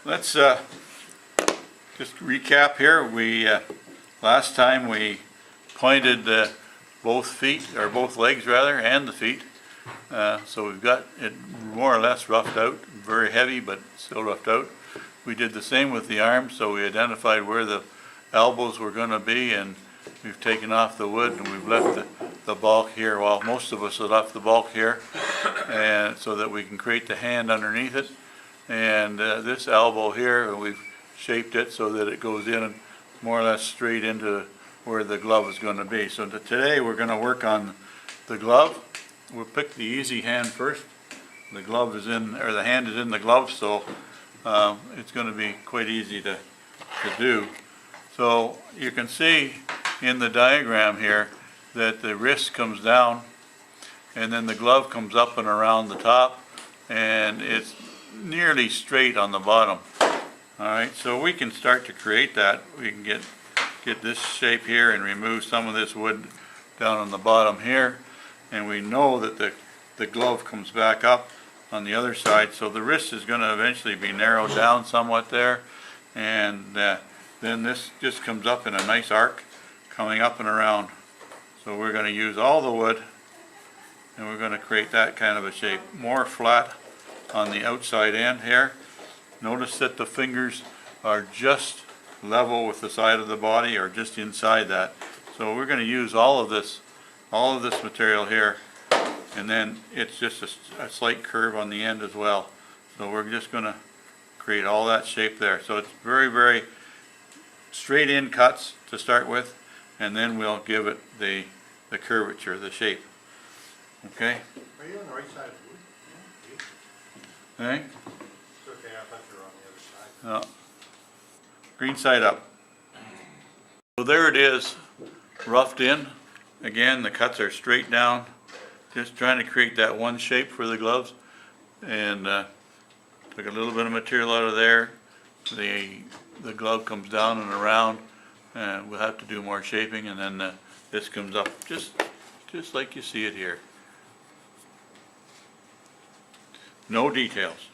Let's just recap here. We last time we pointed both feet, or both legs rather, and the feet. So we've got it more or less roughed out, very heavy but still roughed out. We did the same with the arms, so we identified where the elbows were going to be, and we've taken off the wood and we've left the bulk here. Well, most of us have left the bulk here, and so that we can create the hand underneath it. And this elbow here, we've shaped it so that it goes in more or less straight into where the glove is going to be. So today we're going to work on the glove. We'll pick the easy hand first. The glove is in, or the hand is in the glove, so it's going to be quite easy to do. So you can see in the diagram here that the wrist comes down and then the glove comes up and around the top, and it's nearly straight on the bottom. Alright, so we can start to create that. We can get this shape here and remove some of this wood down on the bottom here, and we know that the glove comes back up on the other side, so the wrist is going to eventually be narrowed down somewhat there, and then this just comes up in a nice arc coming up and around. So we're going to use all the wood and we're going to create that kind of a shape, more flat on the outside end here. Notice that the fingers are just level with the side of the body, or just inside that. So we're going to use all of this material here, and then it's just a slight curve on the end as well. So we're just going to create all that shape there. So it's very, very straight in cuts to start with, and then we'll give it the curvature, the shape. Okay? Are you on the right side of the wood? Yeah. Okay? It's okay, I thought you were on the other side. No. Green side up. So there it is, roughed in. Again, the cuts are straight down. Just trying to create that one shape for the gloves. And took a little bit of material out of there. The glove comes down and around, and we'll have to do more shaping, and then this comes up just like you see it here. No details.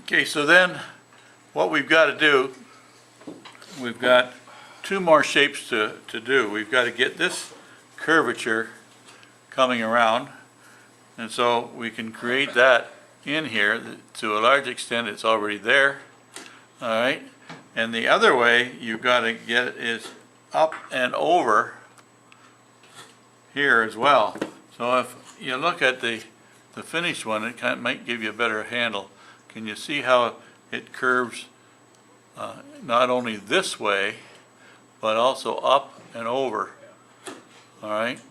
Okay, so then what we've got to do, we've got two more shapes to do. We've got to get this curvature coming around, and so we can create that in here. To a large extent it's already there. Alright, and the other way you've got to get it is up and over here as well. So if you look at the finished one, it might give you a better handle. Can you see how it curves not only this way but also up and over? Alright,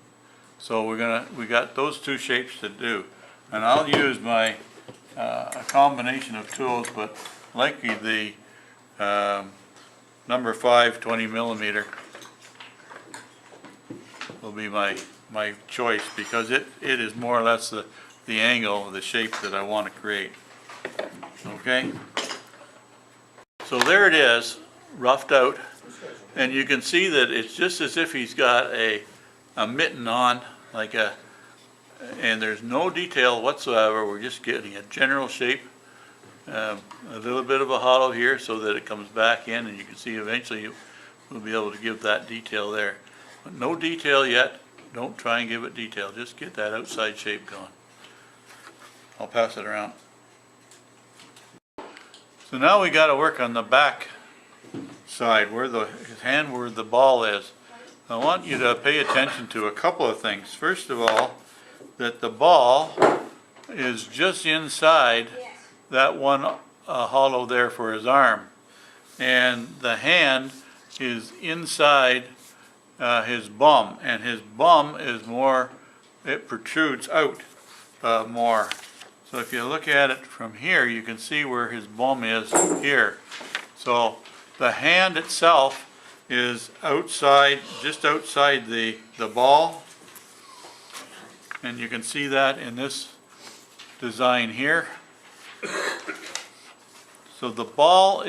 so we got those two shapes to do, and I'll use my a combination of tools, but likely the number 5 20mm will be my choice, because it is more or less the angle, the shape that I want to create. Okay, so there it is, roughed out, and you can see that it's just as if he's got a mitten on, and there's no detail whatsoever. We're just getting a general shape, a little bit of a hollow here so that it comes back in, and you can see eventually we'll be able to give that detail there. But no detail yet. Don't try and give it detail. Just get that outside shape going. I'll pass it around. So now we got to work on the back side, where his hand, where the ball is. I want you to pay attention to a couple of things. First of all, that the ball is just inside that one hollow there for his arm, and the hand is inside his bum, and his bum is more, it protrudes out more. So if you look at it from here, you can see where his bum is here. So the hand itself is outside, just outside the ball, and you can see that in this design here. So the ball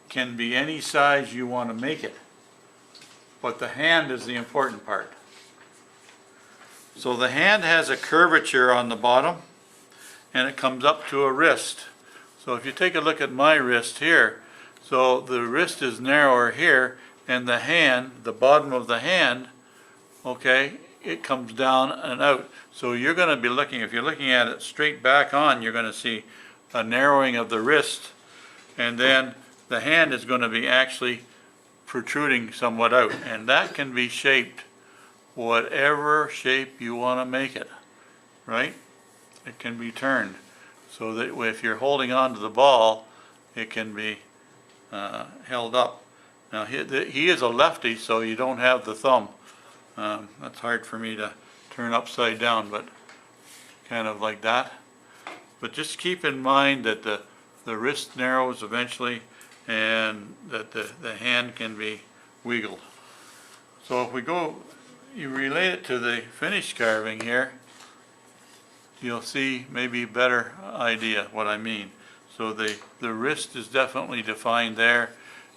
can be any size you want to make it, but the hand is the important part. So the hand has a curvature on the bottom, and it comes up to a wrist. So if you take a look at my wrist here, so the wrist is narrower here, and the hand, the bottom of the hand, okay, it comes down and out. So you're going to be looking, if you're looking at it straight back on, you're going to see a narrowing of the wrist, and then the hand is going to be actually protruding somewhat out, and that can be shaped whatever shape you want to make it, right? It can be turned so that if you're holding on to the ball, it can be held up. Now he is a lefty, so you don't have the thumb. That's hard for me to turn upside down, but kind of like that. But just keep in mind that the wrist narrows eventually, and that the hand can be wiggled. So if we go, you relate it to the finished carving here, you'll see maybe a better idea what I mean. So the wrist is definitely defined there,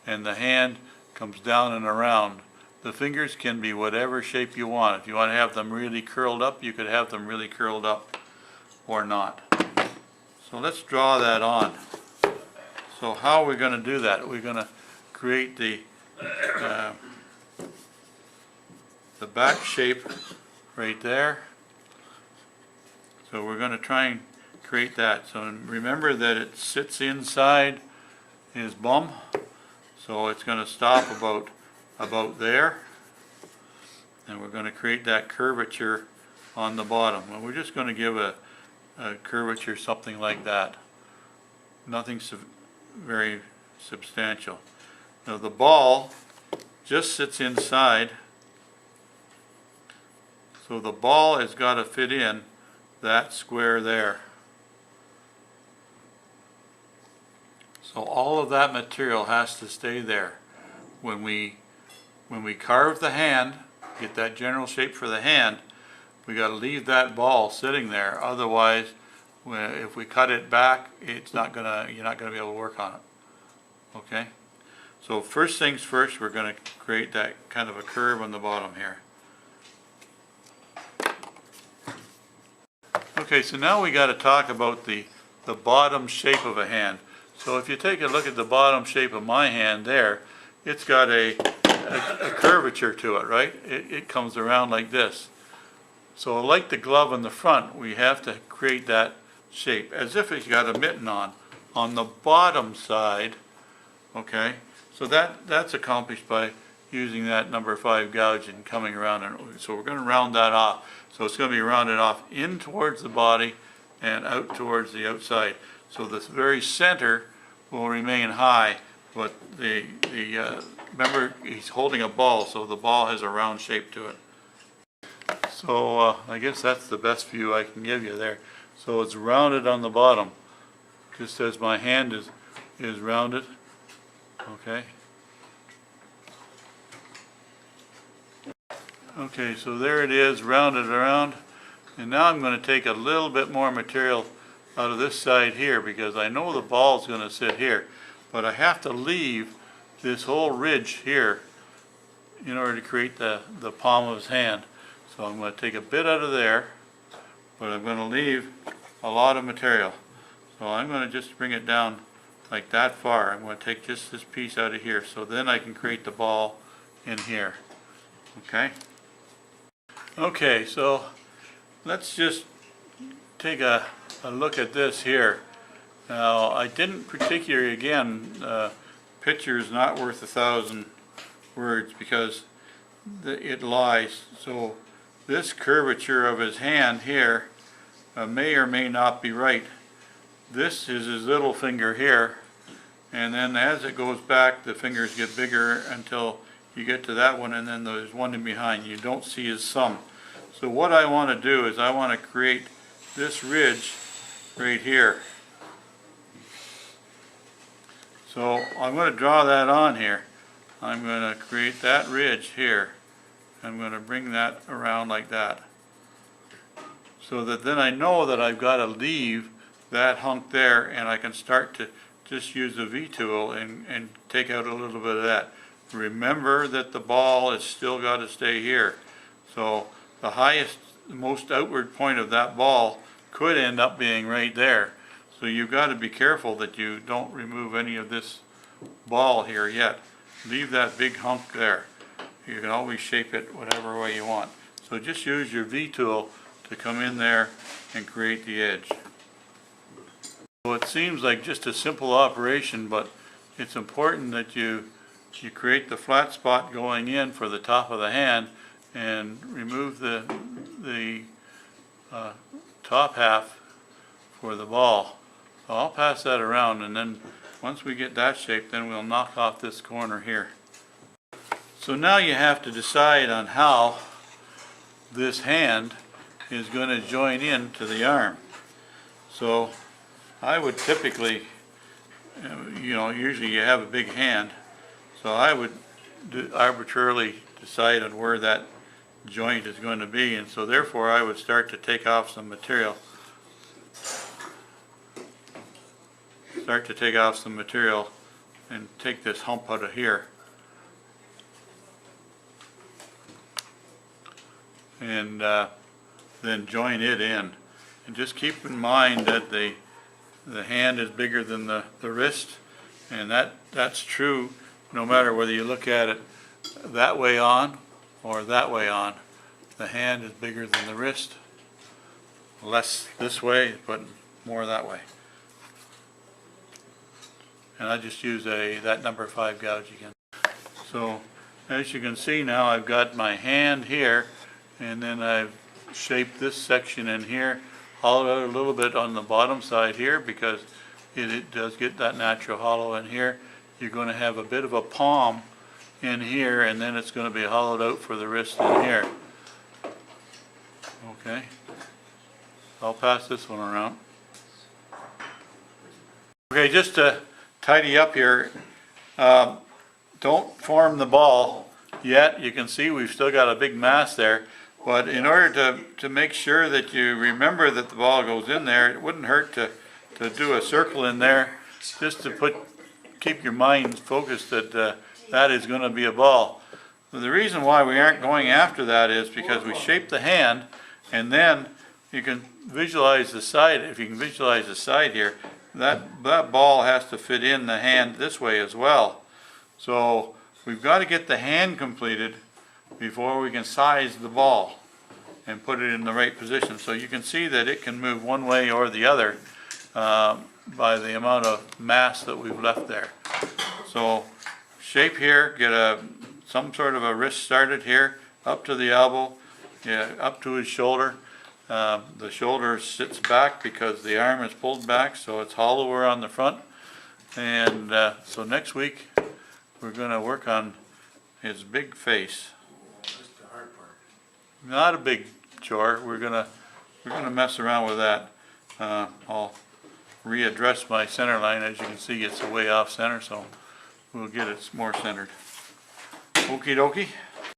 and the hand comes down and around. The fingers can be whatever shape you want. If you want to have them really curled up, you could have them really curled up or not. So let's draw that on. So how are we going to do that? We're going to create the back shape right there. So we're going to try and create that. So remember that it sits inside his bum. So it's going to stop about there. And we're going to create that curvature on the bottom. And we're just going to give a curvature something like that. Nothing very substantial. Now the ball just sits inside. So the ball has got to fit in that square there. So all of that material has to stay there. When we carve the hand, get that general shape for the hand, we got to leave that ball sitting there. Otherwise, if we cut it back, you're not gonna be able to work on it. Okay? So first things first, we're going to create that kind of a curve on the bottom here. Okay, so now we got to talk about the bottom shape of a hand. So if you take a look at the bottom shape of my hand there, it's got a curvature to it, right? It comes around like this. So like the glove in the front, we have to create that shape as if it's got a mitten on the bottom side. Okay, so that's accomplished by using that number 5 gouge and coming around, and so we're going to round that off. So it's going to be rounded off in towards the body and out towards the outside. So this very center will remain high, but remember he's holding a ball, so the ball has a round shape to it. So I guess that's the best view I can give you there. So it's rounded on the bottom, just as my hand is rounded. Okay. Okay, so there it is, rounded around. And now I'm going to take a little bit more material out of this side here, because I know the ball's going to sit here. But I have to leave this whole ridge here in order to create the palm of his hand. So I'm going to take a bit out of there, but I'm going to leave a lot of material. So I'm going to just bring it down like that far. I'm going to take just this piece out of here, so then I can create the ball in here. Okay? Okay, so let's just take a look at this here. Now, I didn't particularly, again, picture is not worth 1,000 words, because it lies. So this curvature of his hand here may or may not be right. This is his little finger here, and then as it goes back, the fingers get bigger until you get to that one, and then there's one in behind. You don't see his thumb. So what I want to do is I want to create this ridge right here. So I'm going to draw that on here. I'm going to create that ridge here. I'm going to bring that around like that. So that then I know that I've got to leave that hunk there, and I can start to just use the V-tool and take out a little bit of that. Remember that the ball has still got to stay here. So the highest, most outward point of that ball could end up being right there. So you've got to be careful that you don't remove any of this ball here yet. Leave that big hunk there. You can always shape it whatever way you want. So just use your V tool to come in there and create the edge. So it seems like just a simple operation, but it's important that you create the flat spot going in for the top of the hand and remove the top half for the ball. So I'll pass that around, and then once we get that shape, then we'll knock off this corner here. So now you have to decide on how this hand is going to join in to the arm. So I would typically, usually you have a big hand, so I would arbitrarily decide on where that joint is going to be, and so therefore I would start to take off some material. And take this hump out of here. And then join it in. And just keep in mind that the hand is bigger than the wrist, and that's true no matter whether you look at it that way on or that way on. The hand is bigger than the wrist. Less this way, but more that way. And I just use that number 5 gouge again. So as you can see now, I've got my hand here, and then I've shaped this section in here, hollowed out a little bit on the bottom side here because it does get that natural hollow in here. You're going to have a bit of a palm in here, and then it's going to be hollowed out for the wrist in here. Okay, I'll pass this one around. Okay, just to tidy up here, don't form the ball yet. You can see we've still got a big mass there, but in order to make sure that you remember that the ball goes in there, it wouldn't hurt to do a circle in there, just to keep your mind focused that that is going to be a ball. The reason why we aren't going after that is because we shape the hand, and then you can visualize the side. If you can visualize the side here, that ball has to fit in the hand this way as well. So we've got to get the hand completed before we can size the ball and put it in the right position. So you can see that it can move one way or the other by the amount of mass that we've left there. So shape here, get some sort of a wrist started here, up to the elbow, up to his shoulder. The shoulder sits back because the arm is pulled back, so it's hollower on the front. And so next week we're going to work on his big face. That's the hard part. Not a big chore. We're gonna mess around with that. I'll readdress my center line. As you can see, it's way off center, so we'll get it more centered. Okie dokie.